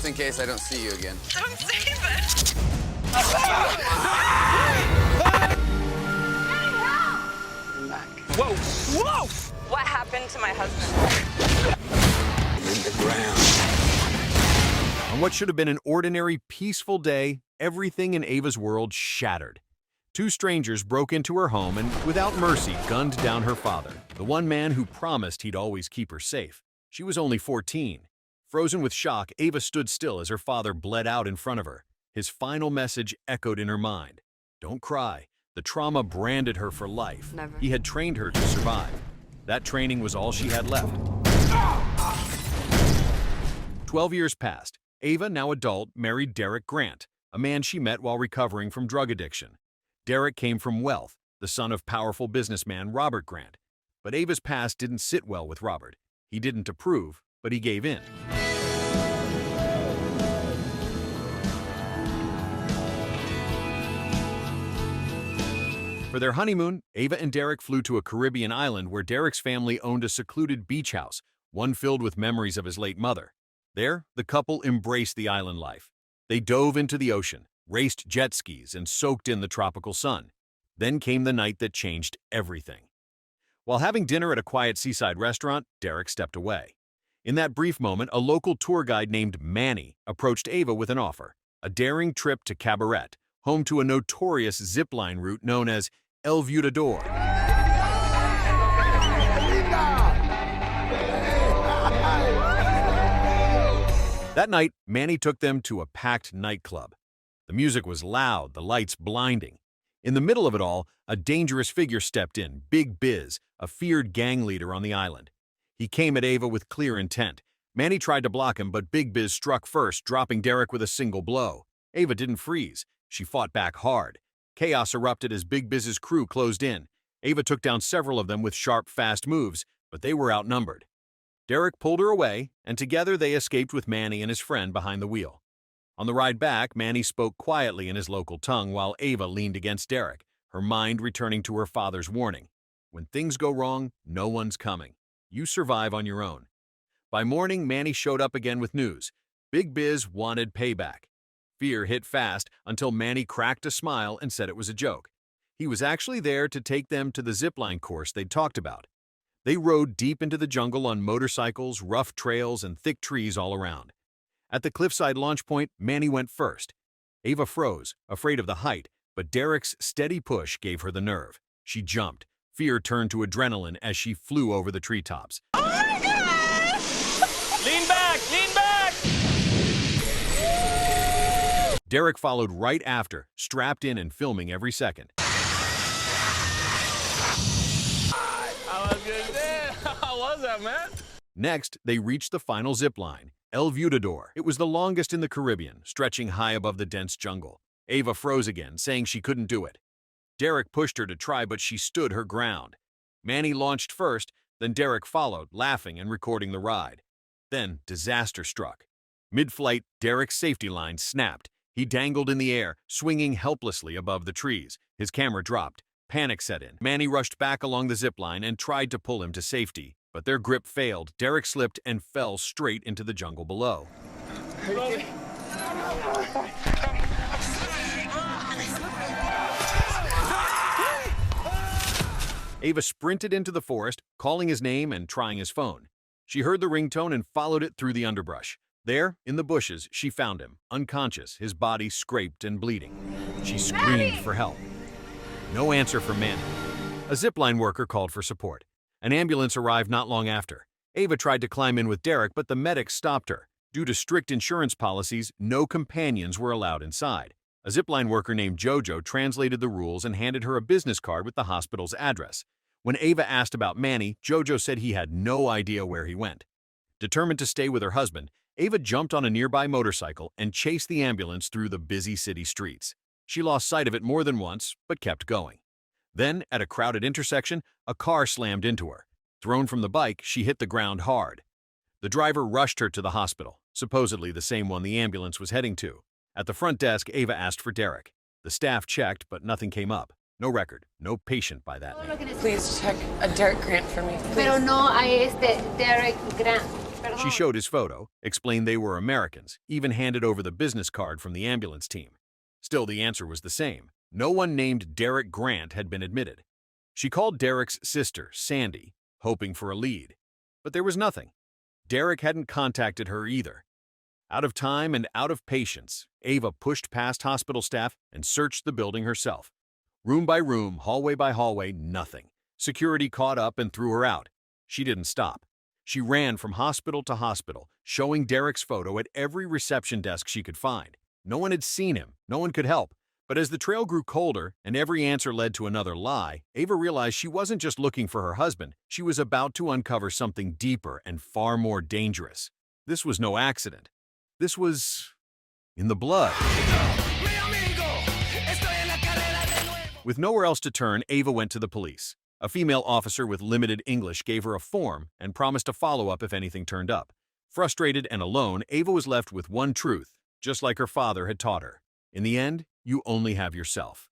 just in case I don't see you again. Don't say that. I'm back. Whoa! Whoa! What happened to my husband? In the ground. On what should have been an ordinary, peaceful day, everything in Ava's world shattered. Two strangers broke into her home and, without mercy, gunned down her father, the one man who promised he'd always keep her safe. She was only 14. Frozen with shock, Ava stood still as her father bled out in front of her. His final message echoed in her mind. Don't cry. The trauma branded her for life. Never. He had trained her to survive. That training was all she had left. 12 years passed. Ava, now adult, married Derek Grant, a man she met while recovering from drug addiction. Derek came from wealth, the son of powerful businessman Robert Grant. But Ava's past didn't sit well with Robert. He didn't approve, but he gave in. For their honeymoon, Ava and Derek flew to a Caribbean island where Derek's family owned a secluded beach house, one filled with memories of his late mother. There, the couple embraced the island life. They dove into the ocean, raced jet skis, and soaked in the tropical sun. Then came the night that changed everything. While having dinner at a quiet seaside restaurant, Derek stepped away. In that brief moment, a local tour guide named Manny approached Ava with an offer, a daring trip to Cabaret, home to a notorious zipline route known as El Viudador. That night, Manny took them to a packed nightclub. The music was loud, the lights blinding. In the middle of it all, a dangerous figure stepped in, Big Biz, a feared gang leader on the island. He came at Ava with clear intent. Manny tried to block him, but Big Biz struck first, dropping Derek with a single blow. Ava didn't freeze. She fought back hard. Chaos erupted as Big Biz's crew closed in. Ava took down several of them with sharp, fast moves, but they were outnumbered. Derek pulled her away, and together they escaped with Manny and his friend behind the wheel. On the ride back, Manny spoke quietly in his local tongue while Ava leaned against Derek, her mind returning to her father's warning. When things go wrong, no one's coming. You survive on your own. By morning, Manny showed up again with news. Big Biz wanted payback. Fear hit fast until Manny cracked a smile and said it was a joke. He was actually there to take them to the zipline course they'd talked about. They rode deep into the jungle on motorcycles, rough trails, and thick trees all around. At the cliffside launch point, Manny went first. Ava froze, afraid of the height, but Derek's steady push gave her the nerve. She jumped. Fear turned to adrenaline as she flew over the treetops. Oh my God! Lean back! Lean back! Derek followed right after, strapped in and filming every second. I was good there. How was that, man? Next, they reached the final zip line, El Viudador. It was the longest in the Caribbean, stretching high above the dense jungle. Ava froze again, saying she couldn't do it. Derek pushed her to try, but she stood her ground. Manny launched first, then Derek followed, laughing and recording the ride. Then, disaster struck. Mid-flight, Derek's safety line snapped. He dangled in the air, swinging helplessly above the trees. His camera dropped. Panic set in. Manny rushed back along the zip line and tried to pull him to safety, but their grip failed. Derek slipped and fell straight into the jungle below. Ava sprinted into the forest, calling his name and trying his phone. She heard the ringtone and followed it through the underbrush. There, in the bushes, she found him, unconscious, his body scraped and bleeding. She screamed for help. No answer from Manny. A zipline worker called for support. An ambulance arrived not long after. Ava tried to climb in with Derek, but the medics stopped her. Due to strict insurance policies, no companions were allowed inside. A zipline worker named Jojo translated the rules and handed her a business card with the hospital's address. When Ava asked about Manny, Jojo said he had no idea where he went. Determined to stay with her husband, Ava jumped on a nearby motorcycle and chased the ambulance through the busy city streets. She lost sight of it more than once, but kept going. Then, at a crowded intersection, a car slammed into her. Thrown from the bike, she hit the ground hard. The driver rushed her to the hospital, supposedly the same one the ambulance was heading to. At the front desk, Ava asked for Derek. The staff checked, but nothing came up. No record, no patient by that name. Please check a Derek Grant for me. Please. Pero no a este Derek Grant. She showed his photo, explained they were Americans, even handed over the business card from the ambulance team. Still, the answer was the same. No one named Derek Grant had been admitted. She called Derek's sister, Sandy, hoping for a lead. But there was nothing. Derek hadn't contacted her either. Out of time and out of patience, Ava pushed past hospital staff and searched the building herself. Room by room, hallway by hallway, nothing. Security caught up and threw her out. She didn't stop. She ran from hospital to hospital, showing Derek's photo at every reception desk she could find. No one had seen him. No one could help. But as the trail grew colder and every answer led to another lie, Ava realized she wasn't just looking for her husband. She was about to uncover something deeper and far more dangerous. This was no accident. This was in the blood. With nowhere else to turn, Ava went to the police. A female officer with limited English gave her a form and promised a follow-up if anything turned up. Frustrated and alone, Ava was left with one truth, just like her father had taught her. In the end, you only have yourself.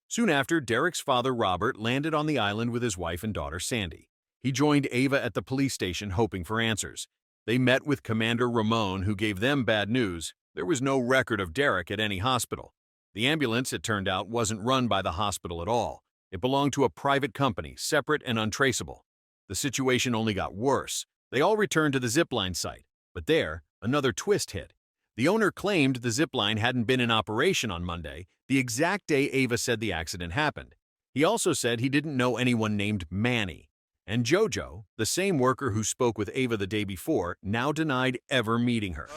Soon after, Derek's father, Robert, landed on the island with his wife and daughter, Sandy. He joined Ava at the police station hoping for answers. They met with Commander Ramon, who gave them bad news. There was no record of Derek at any hospital. The ambulance, it turned out, wasn't run by the hospital at all. It belonged to a private company, separate and untraceable. The situation only got worse. They all returned to the zipline site, but there, another twist hit. The owner claimed the zipline hadn't been in operation on Monday, the exact day Ava said the accident happened. He also said he didn't know anyone named Manny. And Jojo, the same worker who spoke with Ava the day before, now denied ever meeting her.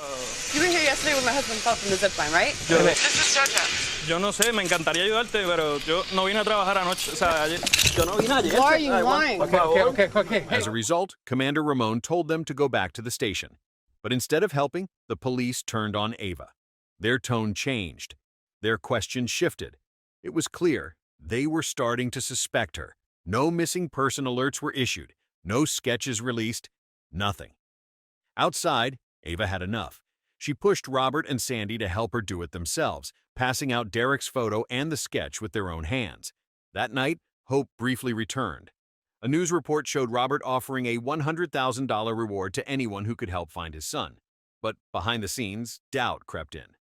You were here yesterday when my husband fell from the zip line, right? This is Jojo. Yo no sé, me encantaría ayudarte, pero yo no vine a trabajar anoche. O sea, ayer. Yo no vine ayer. Why are you lying? Okay. As a result, Commander Ramon told them to go back to the station. But instead of helping, the police turned on Ava. Their tone changed. Their questions shifted. It was clear they were starting to suspect her. No missing person alerts were issued. No sketches released. Nothing. Outside, Ava had enough. She pushed Robert and Sandy to help her do it themselves, passing out Derek's photo and the sketch with their own hands. That night, hope briefly returned. A news report showed Robert offering a $100,000 reward to anyone who could help find his son. But behind the scenes, doubt crept in.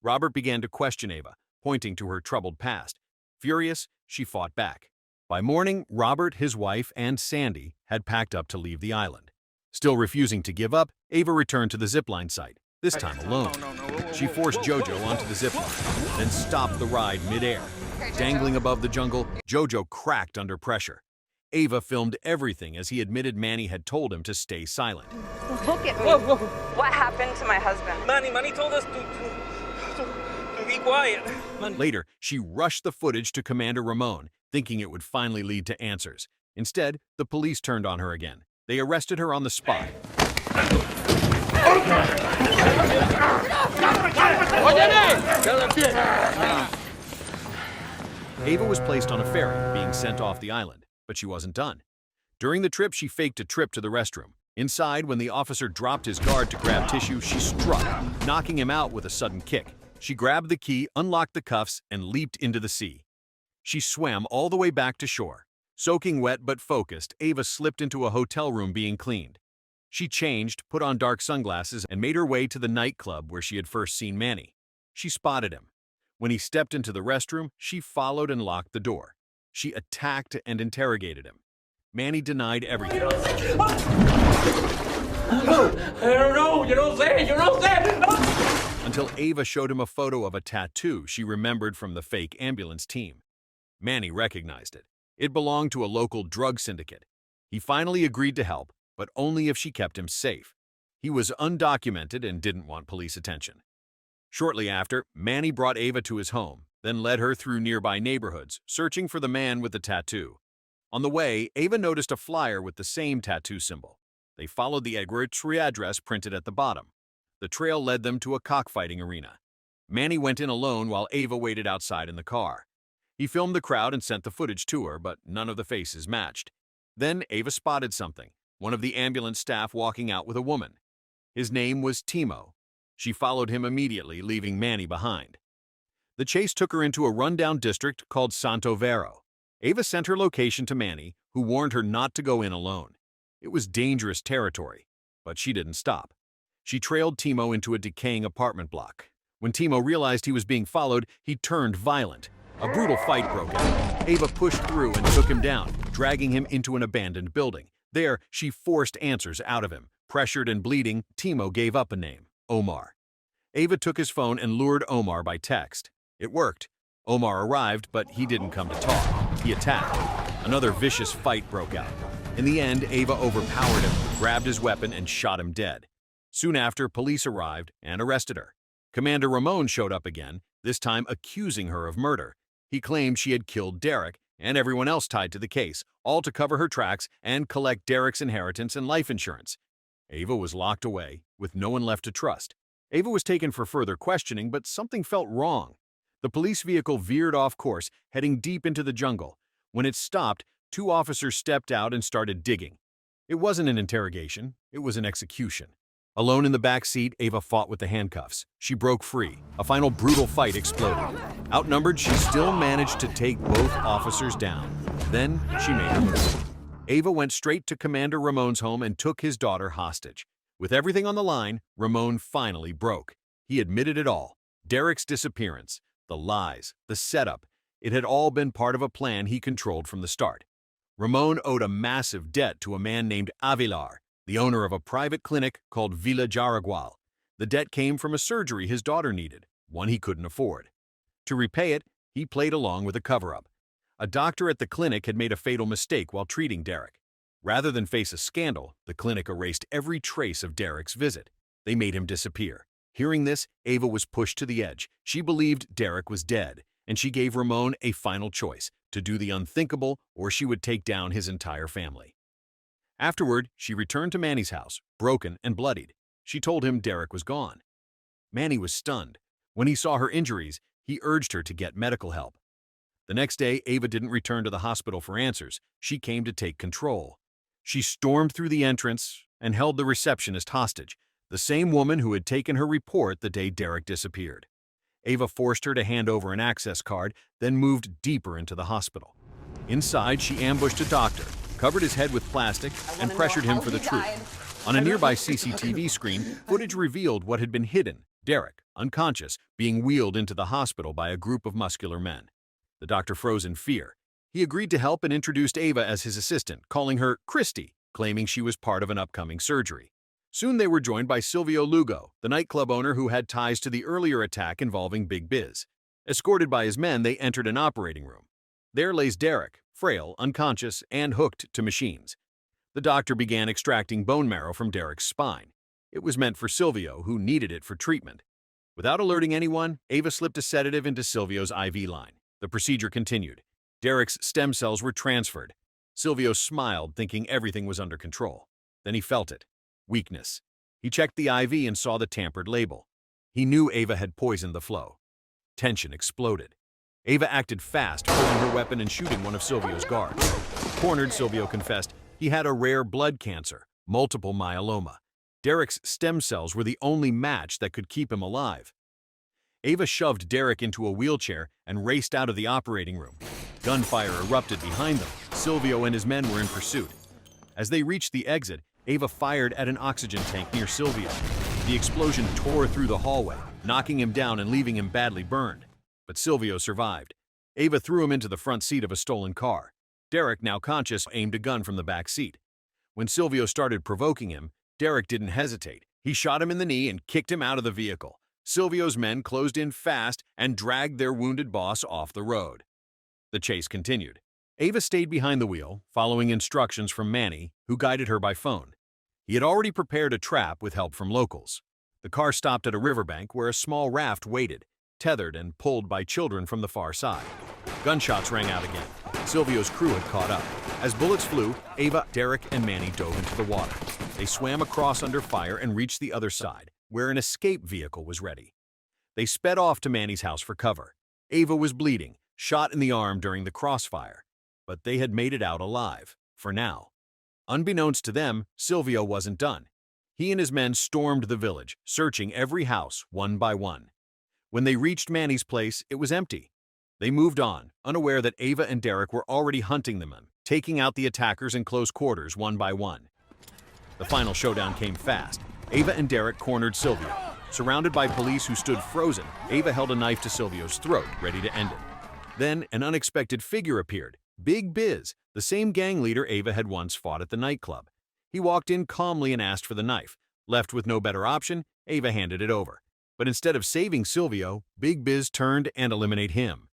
Robert began to question Ava, pointing to her troubled past. Furious, she fought back. By morning, Robert, his wife, and Sandy had packed up to leave the island. Still refusing to give up, Ava returned to the zipline site, this time alone. She forced Jojo onto the zipline, then stopped the ride midair. Dangling above the jungle, Jojo cracked under pressure. Ava filmed everything as he admitted Manny had told him to stay silent. Look at me. What happened to my husband? Manny told us to be quiet. Later, she rushed the footage to Commander Ramon, thinking it would finally lead to answers. Instead, the police turned on her again. They arrested her on the spot. Ava was placed on a ferry, being sent off the island, but she wasn't done. During the trip, she faked a trip to the restroom. Inside, when the officer dropped his guard to grab tissue, she struck, knocking him out with a sudden kick. She grabbed the key, unlocked the cuffs, and leaped into the sea. She swam all the way back to shore. Soaking wet but focused, Ava slipped into a hotel room being cleaned. She changed, put on dark sunglasses, and made her way to the nightclub where she had first seen Manny. She spotted him. When he stepped into the restroom, she followed and locked the door. She attacked and interrogated him. Manny denied everything. Until Ava showed him a photo of a tattoo she remembered from the fake ambulance team. Manny recognized it. It belonged to a local drug syndicate. He finally agreed to help, but only if she kept him safe. He was undocumented and didn't want police attention. Shortly after, Manny brought Ava to his home, then led her through nearby neighborhoods, searching for the man with the tattoo. On the way, Ava noticed a flyer with the same tattoo symbol. They followed the Edwards address printed at the bottom. The trail led them to a cockfighting arena. Manny went in alone while Ava waited outside in the car. He filmed the crowd and sent the footage to her, but none of the faces matched. Then Ava spotted something, one of the ambulance staff walking out with a woman. His name was Timo. She followed him immediately, leaving Manny behind. The chase took her into a rundown district called Santo Vero. Ava sent her location to Manny, who warned her not to go in alone. It was dangerous territory, but she didn't stop. She trailed Timo into a decaying apartment block. When Timo realized he was being followed, he turned violent. A brutal fight broke out. Ava pushed through and took him down, dragging him into an abandoned building. There, she forced answers out of him. Pressured and bleeding, Timo gave up a name, Omar. Ava took his phone and lured Omar by text. It worked. Omar arrived, but he didn't come to talk. He attacked. Another vicious fight broke out. In the end, Ava overpowered him, grabbed his weapon, and shot him dead. Soon after, police arrived and arrested her. Commander Ramon showed up again, this time accusing her of murder. He claimed she had killed Derek and everyone else tied to the case, all to cover her tracks and collect Derek's inheritance and life insurance. Ava was locked away, with no one left to trust. Ava was taken for further questioning, but something felt wrong. The police vehicle veered off course, heading deep into the jungle. When it stopped, 2 officers stepped out and started digging. It wasn't an interrogation, it was an execution. Alone in the back seat, Ava fought with the handcuffs. She broke free. A final brutal fight exploded. Outnumbered, she still managed to take both officers down. Then she made her move. Ava went straight to Commander Ramon's home and took his daughter hostage. With everything on the line, Ramon finally broke. He admitted it all. Derek's disappearance, the lies, the setup. It had all been part of a plan he controlled from the start. Ramon owed a massive debt to a man named Avilar, the owner of a private clinic called Villa Jaragual. The debt came from a surgery his daughter needed, one he couldn't afford. To repay it, he played along with a cover-up. A doctor at the clinic had made a fatal mistake while treating Derek. Rather than face a scandal, the clinic erased every trace of Derek's visit. They made him disappear. Hearing this, Ava was pushed to the edge. She believed Derek was dead, and she gave Ramon a final choice, to do the unthinkable or she would take down his entire family. Afterward, she returned to Manny's house, broken and bloodied. She told him Derek was gone. Manny was stunned. When he saw her injuries, he urged her to get medical help. The next day, Ava didn't return to the hospital for answers. She came to take control. She stormed through the entrance and held the receptionist hostage, the same woman who had taken her report the day Derek disappeared. Ava forced her to hand over an access card, then moved deeper into the hospital. Inside, she ambushed a doctor, covered his head with plastic, and pressured him for the truth. On a nearby CCTV screen, footage revealed what had been hidden: Derek, unconscious, being wheeled into the hospital by a group of muscular men. The doctor froze in fear. He agreed to help and introduced Ava as his assistant, calling her Christy, claiming she was part of an upcoming surgery. Soon they were joined by Silvio Lugo, the nightclub owner who had ties to the earlier attack involving Big Biz. Escorted by his men, they entered an operating room. There lays Derek, frail, unconscious, and hooked to machines. The doctor began extracting bone marrow from Derek's spine. It was meant for Silvio, who needed it for treatment. Without alerting anyone, Ava slipped a sedative into Silvio's IV line. The procedure continued. Derek's stem cells were transferred. Silvio smiled, thinking everything was under control. Then he felt it. Weakness. He checked the IV and saw the tampered label. He knew Ava had poisoned the flow. Tension exploded. Ava acted fast, pulling her weapon and shooting one of Silvio's guards. Cornered, Silvio confessed he had a rare blood cancer, multiple myeloma. Derek's stem cells were the only match that could keep him alive. Ava shoved Derek into a wheelchair and raced out of the operating room. Gunfire erupted behind them. Silvio and his men were in pursuit. As they reached the exit, Ava fired at an oxygen tank near Silvio. The explosion tore through the hallway, knocking him down and leaving him badly burned. But Silvio survived. Ava threw him into the front seat of a stolen car. Derek, now conscious, aimed a gun from the back seat. When Silvio started provoking him, Derek didn't hesitate. He shot him in the knee and kicked him out of the vehicle. Silvio's men closed in fast and dragged their wounded boss off the road. The chase continued. Ava stayed behind the wheel, following instructions from Manny, who guided her by phone. He had already prepared a trap with help from locals. The car stopped at a riverbank where a small raft waited, tethered and pulled by children from the far side. Gunshots rang out again. Silvio's crew had caught up. As bullets flew, Ava, Derek, and Manny dove into the water. They swam across under fire and reached the other side, where an escape vehicle was ready. They sped off to Manny's house for cover. Ava was bleeding, shot in the arm during the crossfire. But they had made it out alive, for now. Unbeknownst to them, Silvio wasn't done. He and his men stormed the village, searching every house one by one. When they reached Manny's place, it was empty. They moved on, unaware that Ava and Derek were already hunting them, taking out the attackers in close quarters one by one. The final showdown came fast. Ava and Derek cornered Silvio. Surrounded by police who stood frozen, Ava held a knife to Silvio's throat, ready to end it. Then an unexpected figure appeared, Big Biz, the same gang leader Ava had once fought at the nightclub. He walked in calmly and asked for the knife. Left with no better option, Ava handed it over. But instead of saving Silvio, Big Biz turned and eliminated him.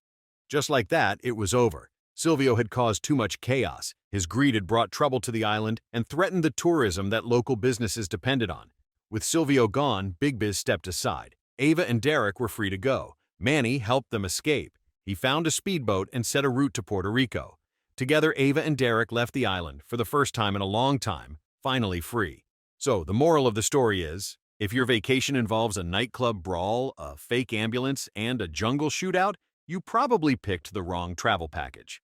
Just like that, it was over. Silvio had caused too much chaos. His greed had brought trouble to the island and threatened the tourism that local businesses depended on. With Silvio gone, Big Biz stepped aside. Ava and Derek were free to go. Manny helped them escape. He found a speedboat and set a route to Puerto Rico. Together, Ava and Derek left the island for the first time in a long time, finally free. So, the moral of the story is, if your vacation involves a nightclub brawl, a fake ambulance, and a jungle shootout, you probably picked the wrong travel package.